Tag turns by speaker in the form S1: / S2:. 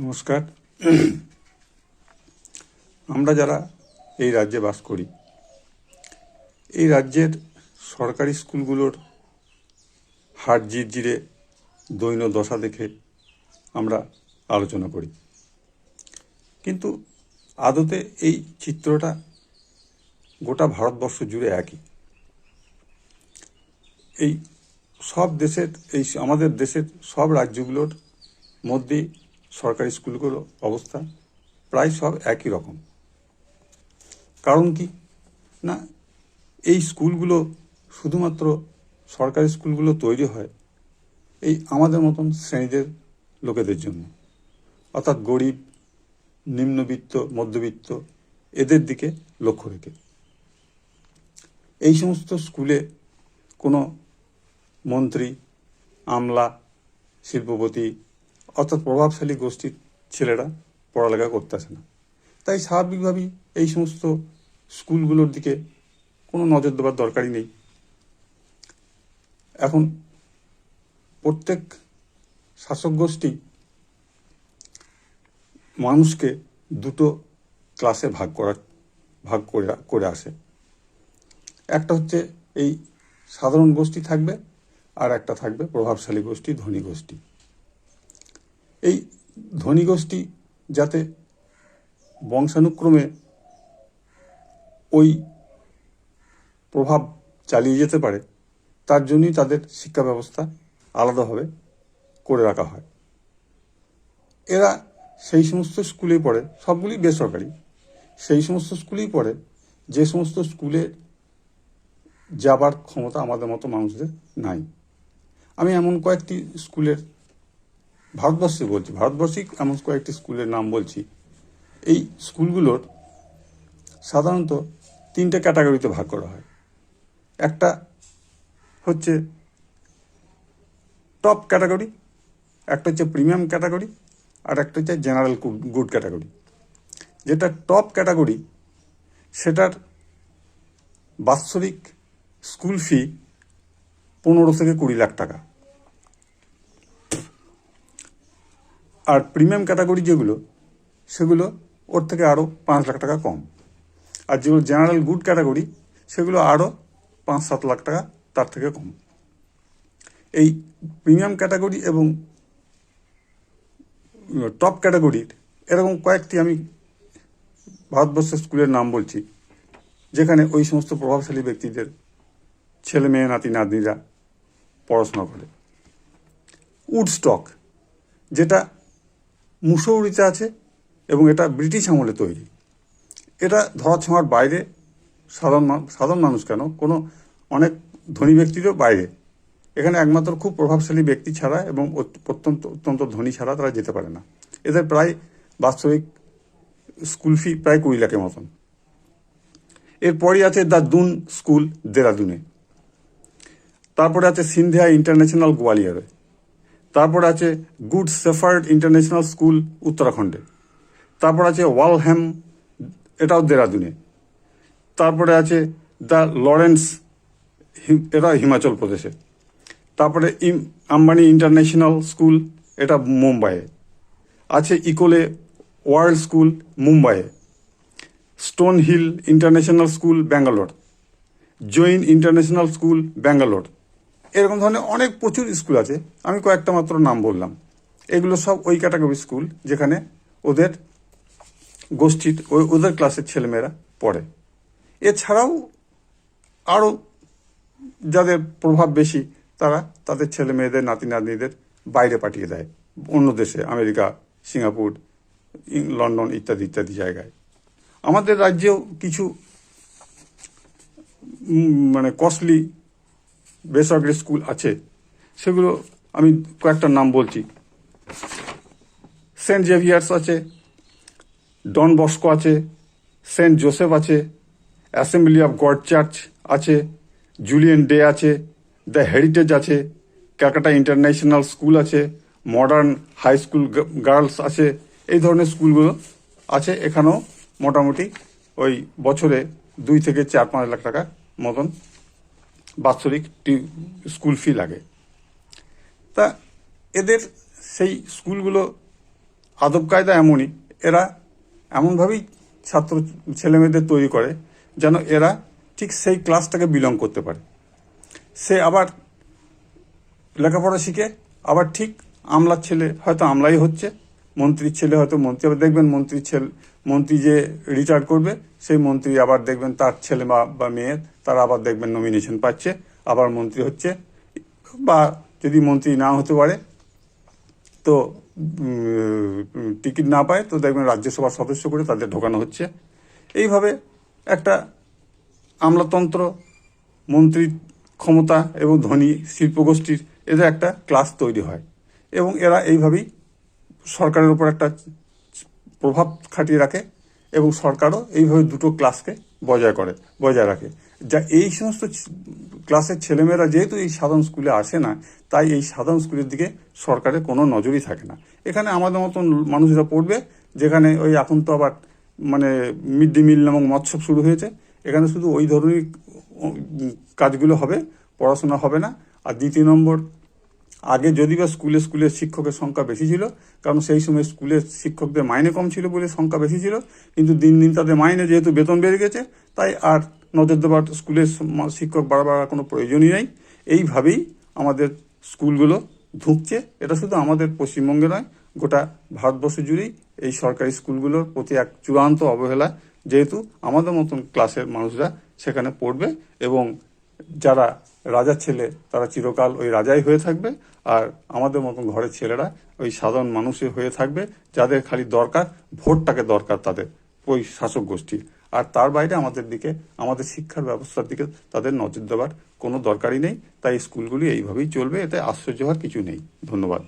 S1: নমস্কার। আমরা যারা এই রাজ্যে বাস করি, এই রাজ্যের সরকারি স্কুলগুলোর হাট জিরজিরে দৈন্য দশা দেখে আমরা আলোচনা করি, কিন্তু আদতে এই চিত্রটা গোটা ভারতবর্ষ জুড়ে একই। এই সব দেশের আমাদের দেশের সব রাজ্যগুলোর মধ্যেই সরকারি স্কুলগুলোর অবস্থা প্রায় সব একই রকম। কারণ কি না, এই স্কুলগুলো শুধুমাত্র সরকারি স্কুলগুলো তৈরি হয় এই আমাদের মতন শ্রেণীদের লোকেদের জন্য, অর্থাৎ গরিব, নিম্নবিত্ত, মধ্যবিত্ত এদের দিকে লক্ষ্য রেখে। এই সমস্ত স্কুলে কোনো মন্ত্রী, আমলা, শিল্পপতি অর্থাৎ প্রভাবশালী গোষ্ঠীর ছেলেরা পড়ালেখা করতে আসে না। তাই স্বাভাবিকভাবেই এই সমস্ত স্কুলগুলোর দিকে কোনো নজর দেওয়ার দরকারই নেই। এখন প্রত্যেক শাসক গোষ্ঠী মানুষকে দুটো ক্লাসে ভাগ করে আসে। একটা হচ্ছে এই সাধারণ গোষ্ঠী থাকবে, আর একটা থাকবে প্রভাবশালী গোষ্ঠী, ধনী গোষ্ঠী। এই ধনী গোষ্ঠী যাতে বংশানুক্রমে ওই প্রভাব চালিয়ে যেতে পারে, তার জন্যই তাদের শিক্ষা ব্যবস্থা আলাদাভাবে করে রাখা হয়। এরা সেই সমস্ত স্কুলেই পড়ে, সবগুলি বেসরকারি, সেই সমস্ত স্কুলেই পড়ে যে সমস্ত স্কুলে যাবার ক্ষমতা আমাদের মতো মানুষদের নাই। আমি এমন কয়েকটি স্কুলের ভারতবর্ষেই এমন কয়েকটি স্কুলের নাম বলছি। এই স্কুলগুলোর সাধারণত তিনটে ক্যাটাগরিতে ভাগ করা হয়। একটা হচ্ছে টপ ক্যাটাগরি, একটা হচ্ছে প্রিমিয়াম ক্যাটাগরি, আর একটা হচ্ছে জেনারেল গুড ক্যাটাগরি। যেটা টপ ক্যাটাগরি সেটার বাৎসরিক স্কুল ফি 15 থেকে 20 লাখ টাকা। আর প্রিমিয়াম ক্যাটাগরি যেগুলো, সেগুলো ওর থেকে আরও 5 লাখ টাকা কম। আর যেগুলো জেনারেল গুড ক্যাটাগরি সেগুলো আরও 5-7 লাখ টাকা তার থেকে কম। এই প্রিমিয়াম ক্যাটাগরি এবং টপ ক্যাটাগরির এরকম কয়েকটি আমি ভারতবর্ষের স্কুলের নাম বলছি, যেখানে ওই সমস্ত প্রভাবশালী ব্যক্তিদের ছেলে মেয়ে, নাতি নাতনিরা পড়াশোনা করে। উডস্টক, যেটা মুসৌরিতে আছে এবং এটা ব্রিটিশ আমলে তৈরি। এটা ধরাছোঁয়ার বাইরে, সাধারণ মানুষ কেন, কোনো অনেক ধনী ব্যক্তিরও বাইরে। এখানে একমাত্র খুব প্রভাবশালী ব্যক্তি ছাড়া এবং অত্যন্ত ধনী ছাড়া তারা যেতে পারে না। এদের প্রায় বাৎসরিক স্কুল ফি প্রায় 20 লাখের মতন। এরপরই আছে দ্য দুন স্কুল দেরাদুনে, তারপরে আছে সিন্ধিয়া ইন্টারন্যাশনাল গোয়ালিয়রে, তারপরে আছে গুড শেফার্ড ইন্টারন্যাশনাল স্কুল উত্তরাখণ্ডে, তারপর আছে ওয়ালহ্যাম, এটাও দেরাদুনে, তারপরে আছে দ্য লরেন্স, এটা হিমাচল প্রদেশে, তারপরে আম্বানি ইন্টারন্যাশনাল স্কুল, এটা মুম্বাইয়ে আছে, ইকোলে ওয়ার্ল্ড স্কুল মুম্বাইয়ে, stone hill international school Bangalore, Jain international school Bangalore. এরকম ধরনের অনেক প্রচুর স্কুল আছে, আমি কয়েকটা মাত্র নাম বললাম। এগুলো সব ওই ক্যাটাগরি স্কুল যেখানে ওদের গোষ্ঠীর ওদের ক্লাসের ছেলেমেয়েরা পড়ে। এছাড়াও আরও যাদের প্রভাব বেশি তারা তাদের ছেলে মেয়েদের, নাতি নাতনিদের বাইরে পাঠিয়ে দেয়, অন্য দেশে, আমেরিকা, সিঙ্গাপুর, লন্ডন ইত্যাদি ইত্যাদি জায়গায়। আমাদের রাজ্যেও কিছু কস্টলি বেসরকারি স্কুল আছে, সেগুলো আমি কয়েকটা নাম বলছি। সেন্ট জেভিয়ার্স আছে, ডন বস্কো আছে, সেন্ট জোসেফ আছে, অ্যাসেম্বলি অফ গড চার্চ আছে, জুলিয়ান ডে আছে, দ্য হেরিটেজ আছে, ক্যালকাটা ইন্টারন্যাশনাল স্কুল আছে, মডার্ন হাই স্কুল গার্লস আছে। এই ধরনের স্কুলগুলো আছে। এখানেও মোটামুটি ওই বছরে 2 থেকে 4-5 লাখ টাকা মতন বাৎসরিক স্কুল ফি লাগে। তা এদের সেই স্কুলগুলো আদব কায়দা এমনই, এরা এমনভাবেই ছাত্র ছেলেমেয়েদের তৈরি করে যেন এরা ঠিক সেই ক্লাসটাকে বিলং করতে পারে। সে আবার লেখাপড়া শিখে আবার ঠিক আমলার ছেলে হয়তো আমলাই হচ্ছে, মন্ত্রীর ছেলে হয়তো মন্ত্রী, আবার দেখবেন মন্ত্রী যে রিটায়ার করবে সেই মন্ত্রী আবার দেখবেন তার ছেলে বা মেয়ের তারা আবার দেখবেন নমিনেশন পাচ্ছে, আবার মন্ত্রী হচ্ছে, বা যদি মন্ত্রী না হতে পারে তো টিকিট না পায় তো দেখবেন রাজ্যসভার সদস্য করে তাদের ঢোকানো হচ্ছে। এইভাবে একটা আমলাতন্ত্র, মন্ত্রীর ক্ষমতা এবং ধনী শিল্পগোষ্ঠীর এদের একটা ক্লাস তৈরি হয়, এবং এরা এইভাবেই সরকারের উপর একটা প্রভাব খাটিয়ে রাখে, এবং সরকারও এইভাবে দুটো ক্লাসকে বজায় রাখে। যা এই সমস্ত ক্লাসের ছেলেমেয়েরা যেহেতু এই সাধারণ স্কুলে আসে না, তাই এই সাধারণ স্কুলের দিকে সরকারের কোনো নজরই থাকে না। এখানে আমাদের মতন মানুষরা পড়বে, যেখানে ওই এখন তো আবার মানে মিড ডে মিল নামক মৎসব শুরু হয়েছে, এখানে শুধু ওই ধরনের কাজগুলো হবে, পড়াশোনা হবে না। আর দ্বিতীয় নম্বর, আগে যদি বা স্কুলে শিক্ষকের সংখ্যা বেশি ছিল, কারণ সেই সময় স্কুলের শিক্ষকদের মাইনে কম ছিল বলে সংখ্যা বেশি ছিল, কিন্তু দিন দিন তাদের মাইনে যেহেতু বেতন বেড়ে গেছে, তাই আর নজর দেওয়ার স্কুলের শিক্ষক বাড়াবার কোনো প্রয়োজনই নেই। এইভাবেই আমাদের স্কুলগুলো ধুঁকছে। এটা শুধু আমাদের পশ্চিমবঙ্গে নয়, গোটা ভারতবর্ষ জুড়েই এই সরকারি স্কুলগুলোর প্রতি এক চূড়ান্ত অবহেলা, যেহেতু আমাদের মতন ক্লাসের মানুষরা সেখানে পড়বে, এবং যারা রাজার ছেলে তারা চিরকাল ওই রাজাই হয়ে থাকবে, আর আমাদের মতন ঘরের ছেলেরা ওই সাধারণ মানুষই হয়ে থাকবে, যাদের খালি দরকার ভোটটাকে দরকার তাদের ওই শাসক গোষ্ঠীর। আর তার বাইরে আমাদের শিক্ষার ব্যবস্থার দিকে তাদের নজর দেওয়ার কোনো দরকারই নেই। তাই স্কুলগুলি এইভাবেই চলবে, এতে আশ্চর্য হওয়ার কিছু নেই। ধন্যবাদ।